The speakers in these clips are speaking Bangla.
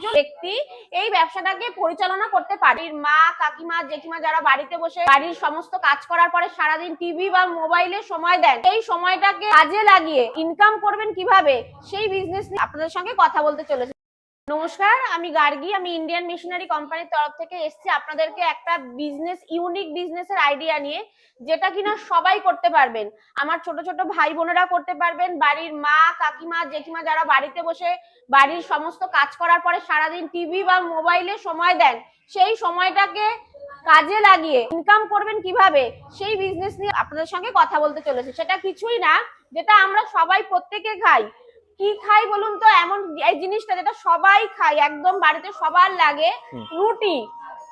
একজন ব্যক্তি এই ব্যবসাটাকে পরিচালনা করতে পারে। মা, কাকিমা, জেঠিমা যারা বাড়িতে বসে বাড়ির সমস্ত কাজ করার পরে সারাদিন টিভি বা মোবাইলে সময় দেন, এই সময়টাকে কাজে লাগিয়ে ইনকাম করবেন কিভাবে, সেই বিজনেস নিয়ে আপনাদের সঙ্গে কথা বলতে চলেছি। নমস্কার, আমি গার্গী। আমি ইন্ডিয়ান মেশিনারি কোম্পানির তরফ থেকে এসেছি আপনাদেরকে একটা বিজনেস, ইউনিক বিজনেসের আইডিয়া নিয়ে, যেটা কিনা সবাই করতে পারবেন। আমার ছোট ছোট ভাই বোনেরা করতে পারবেন, বাড়ির মা, কাকিমা, জেঠিমা যারা বাড়িতে বসে বাড়ির সমস্ত কাজ করার পরে সারাদিন টিভি বা মোবাইলে সময় দেন, সেই সময়টাকে কাজে লাগিয়ে ইনকাম করবেন কিভাবে, সেই বিজনেস নিয়ে আপনাদের সঙ্গে কথা বলতে চলেছি। সেটা কিছুই না, যেটা আমরা সবাই প্রত্যেকে খাই। কি খাই বলুন তো? এমন এই জিনিসটা যেটা সবাই খাই, একদম বাড়িতে সবার লাগে, রুটি।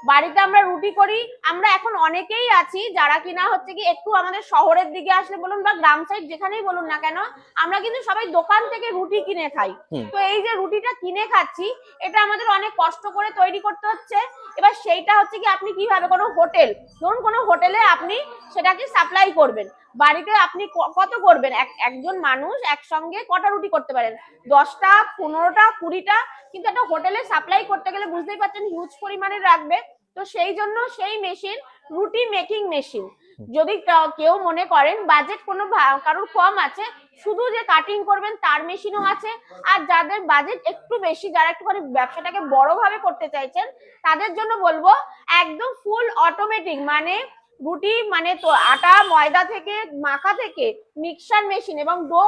বাড়িতে আমরা রুটি করি। আমরা এখন অনেকেই আছি যারা কিনা হচ্ছে কি একটু আমাদের শহরের দিকে আসলে বলুন বা গ্রাম সাইড যেখানেই বলুন না কেন, আমরা কিন্তু সবাই দোকান থেকে রুটি কিনে খাই। তো এই যে রুটিটা কিনে খাচ্ছি, এটা আমাদের অনেক কষ্ট করে তৈরি করতে হচ্ছে। এবার সেইটা হচ্ছে কি, আপনি কিভাবে কোনো হোটেল, ধরুন কোনো হোটেলে আপনি সেটাকে সাপ্লাই করবেন, বাড়িতে আপনি কত করবেন? একজন মানুষ একসঙ্গে কটা রুটি করতে পারেন? 10টা, 15টা, 20টা। কিন্তু একটা হোটেলে সাপ্লাই করতে গেলে বুঝতেই পারছেন হিউজ পরিমাণে রাখবে। তো সেই জন্য সেই মেশিন, রুটি মেকিং মেশিন। যদি কেউ মনে করেন বাজেট কোনো কারোর কম আছে, শুধু যে কাটিং করবেন তার মেশিনও আছে। আর যাদের বাজেট একটু বেশি, যারা একটুখানি ব্যবসাটাকে বড়ভাবে করতে চাইছেন, তাদের জন্য বলবো একদম ফুল অটোমেটিক, মানে রুটি মানে তো আটা ময়দা থেকে মাখা থেকে মিক্সার মেশিন এবং ডো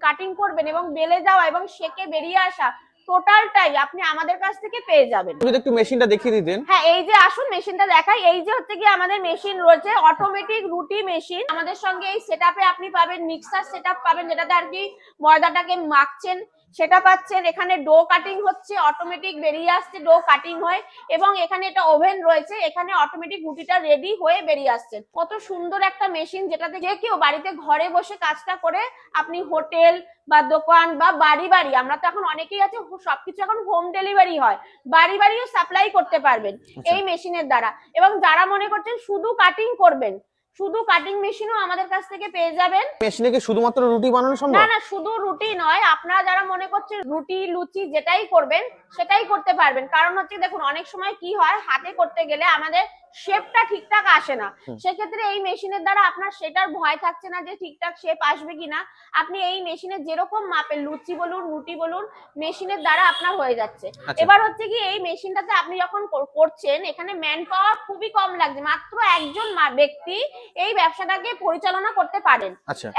কাটিং করবেন এবং বেলে যাওয়া এবং সেকে বেরিয়ে আসা, টোটালটাই আপনি আমাদের কাছ থেকে পেয়ে যাবেন। যদি একটু মেশিনটা দেখিয়ে দিতেন। হ্যাঁ, এই যে আসুন মেশিনটা দেখাই। এই যে হচ্ছে কি আমাদের মেশিন রয়েছে, অটোমেটিক রুটি মেশিন। আমাদের সঙ্গে এই সেটআপে আপনি পাবেন মিক্সার সেটআপ পাবেন, যেটাতে আর কি ময়দাটাকে মাখছেন সেটা পাচ্ছেন। এখানে ডো কাটিং হচ্ছে, অটোমেটিক বেরিয়ে আসছে, ডো কাটিং হয়। এবং এখানে এটা ওভেন রয়েছে, এখানে অটোমেটিক রুটিটা রেডি হয়ে বেরিয়ে আসছে। কত সুন্দর একটা মেশিন, যেটাতে যে কেউ বাড়িতে ঘরে বসে কাজটা করে আপনি হোটেল বা দোকান বা বাড়ি, আমরা তো এখন অনেকেই আছে সবকিছু এখন হোম ডেলিভারি হয়, বাড়িও সাপ্লাই করতে পারবেন এই মেশিনের দ্বারা। এবং যারা মনে করছেন শুধু কাটিং করবেন, শুধু কাটিং মেশিনও আমাদের কাছ থেকে পেয়ে যাবেন। মেশিনে কি শুধুমাত্র রুটি বানানো সম্ভব? না, শুধু রুটি নয়, আপনারা যারা মনে করছেন রুটি লুচি যেটাই করবেন সেটাই করতে পারবেন। কারণ হচ্ছে দেখুন, অনেক সময় কি হয়, হাতে করতে গেলে আমাদের শেপটা ঠিকঠাক আসে না। সেক্ষেত্রে এই মেশিনের দ্বারা আপনার সেটার ভয় থাকছে না যে ঠিকঠাক শেপ আসবে কিনা। আপনি এই মেশিনে যেরকম মাপের লুচি বলুন, রুটি বলুন, মেশিনের দ্বারা আপনার হয়ে যাচ্ছে। এবার হচ্ছে কি, এই মেশিনটাতে আপনি যখন করছেন, এখানে ম্যান পাওয়ার খুবই কম লাগছে। মাত্র একজন ব্যক্তি এই ব্যবসাটাকে পরিচালনা করতে পারেন।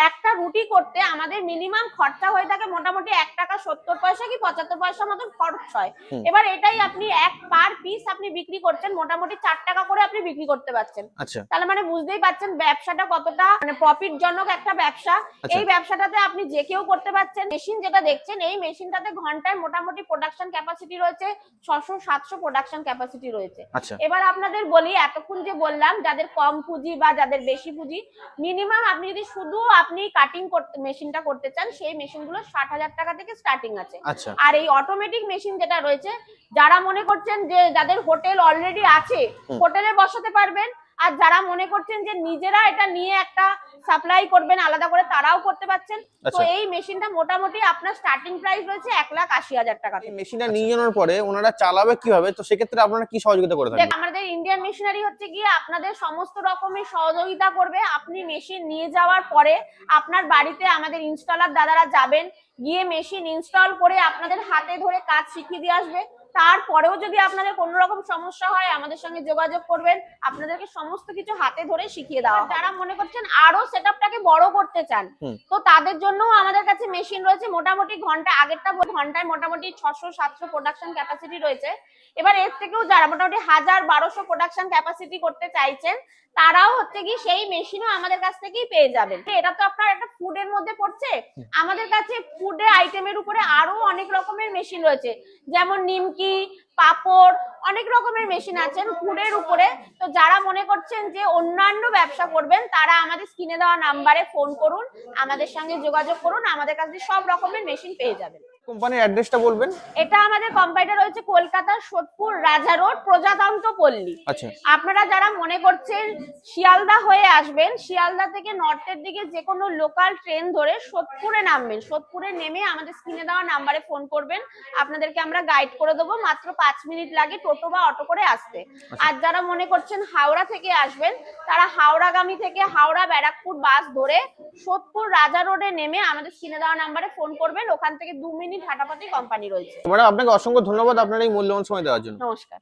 একটা রুটি করতে আমাদের মিনিমাম খরচা হয়ে থাকে মোটামুটি 1 টাকা 70 পয়সা কি 75 পয়সা মতন খরচ হয়। এবার এটাই আপনি এক পার পিস আপনি বিক্রি করছেন মোটামুটি 4 টাকা করে আপনি বিক্রি করতে পারছেন। তাহলে মানে বুঝতেই পারছেন ব্যবসাটা কতটা মানে প্রফিট জনক একটা ব্যবসা। এই ব্যবসাটাতে আপনি যে কেউ করতে পারছেন। মেশিন যেটা দেখছেন, এই মেশিনটাতে ঘন্টায় মোটামুটি প্রোডাকশন ক্যাপাসিটি রয়েছে 600-700 প্রোডাকশন ক্যাপাসিটি রয়েছে। এবার আপনাদের বলি, এতক্ষণ যে বললাম যাদের কম পুঁজি বা যাদের বেশি পুঁজি, মিনিমাম আপনি যদি শুধু আপনি কাটিং করতে মেশিনটা করতে চান, সেই মেশিনগুলো 60,000 টাকা থেকে স্টার্টিং আছে। আর এই অটোমেটিক মেশিন যেটা রয়েছে, যারা মনে করছেন যে যাদের হোটেল অলরেডি আছে, হোটেলে বসাতে পারবেন। আর যারা মনে করছেন যে নিজেরা এটা নিয়ে একটা সাপ্লাই করবেন আলাদা করে, তারাও করতে পারছেন। তো এই মেশিনটা মোটামুটি আপনার স্টার্টিং প্রাইস রয়েছে 1,80,000 টাকা। মেশিনটা নিয়ে যাওয়ার পরে ওনারা চালাবে কিভাবে, তো সেক্ষেত্রে আপনারা কি সহযোগিতা করে থাকেন? আমাদের ইন্ডিয়ান মেশিনারি হচ্ছে গিয়ে আপনাদের সমস্ত রকমের সহযোগিতা করবে। আপনি মেশিন নিয়ে যাওয়ার পরে আপনার বাড়িতে আমাদের ইনস্টলার দাদারা যাবেন, গিয়ে মেশিন ইনস্টল করে আপনাদের হাতে ধরে কাজ শিখিয়ে দিয়ে আসবে। তারপরেও যদি আপনাদের কোনো রকম সমস্যা হয়, আমাদের সঙ্গে যোগাযোগ করবেন, আপনাদেরকে সমস্ত কিছু হাতে ধরে শিখিয়ে দেওয়া। যারা মনে করছেন আরো সেটআপটাকে বড় করতে চান, তো তাদের জন্য আমাদের কাছে মেশিন রয়েছে। মোটামুটি ঘন্টায় মোটামুটি 600-700 প্রোডাকশন ক্যাপাসিটি রয়েছে। এবার এর থেকেও যারা মোটামুটি 1000-1200 প্রোডাকশন ক্যাপাসিটি করতে চাইছেন, তারাও হচ্ছে কি সেই মেশিনও আমাদের কাছ থেকেই পেয়ে যাবেন। এটা তো আপনার একটা ফুডের মধ্যে পড়ছে। আমাদের কাছে ফুডের আইটেমের উপরে আরো অনেক রকমের মেশিন রয়েছে, যেমন নিমকি, পাপড়, অনেক রকমের মেশিন আছেন ফুডের উপরে। তো যারা মনে করছেন যে অন্যান্য ব্যবসা করবেন, তারা আমাদের স্ক্রিনে দেওয়া নাম্বারে ফোন করুন, আমাদের সঙ্গে যোগাযোগ করুন, আমাদের কাছে সব রকমের মেশিন পেয়ে যাবেন। কোম্পানির অ্যাড্রেসটা বলবেন। এটা আমাদের কোম্পানিটা রয়েছে কলকাতার সোদপুর রাজা রোড প্রজাতন্ত্র পল্লী। আচ্ছা, আপনারা যারা মনে করছেন শিয়ালদা হয়ে আসবেন, শিয়ালদা থেকে নর্থের দিকে যে কোনো লোকাল ট্রেন ধরে সোদপুরে নামবেন। সোদপুরে নেমে আমাদের স্ক্রিনে দেওয়া নাম্বারে ফোন করবেন, আপনাদেরকে আমরা গাইড করে দেবো। মাত্র 5 মিনিট লাগে টোটো বা অটো করে আসতে। আর যারা মনে করছেন হাওড়া থেকে আসবেন, তারা হাওড়াগামী থেকে হাওড়া ব্যারাকপুর বাস ধরে সোদপুর রাজা রোডে নেমে আমাদের স্ক্রিনে দেওয়া নাম্বারে ফোন করবেন। ওখান থেকে 2 মিনিট হাঁটাপথে কোম্পানি রয়েছে। ম্যাডাম আপনাকে অসংখ্য ধন্যবাদ আপনার এই মূল্যবান সময় দেওয়ার জন্য। নমস্কার।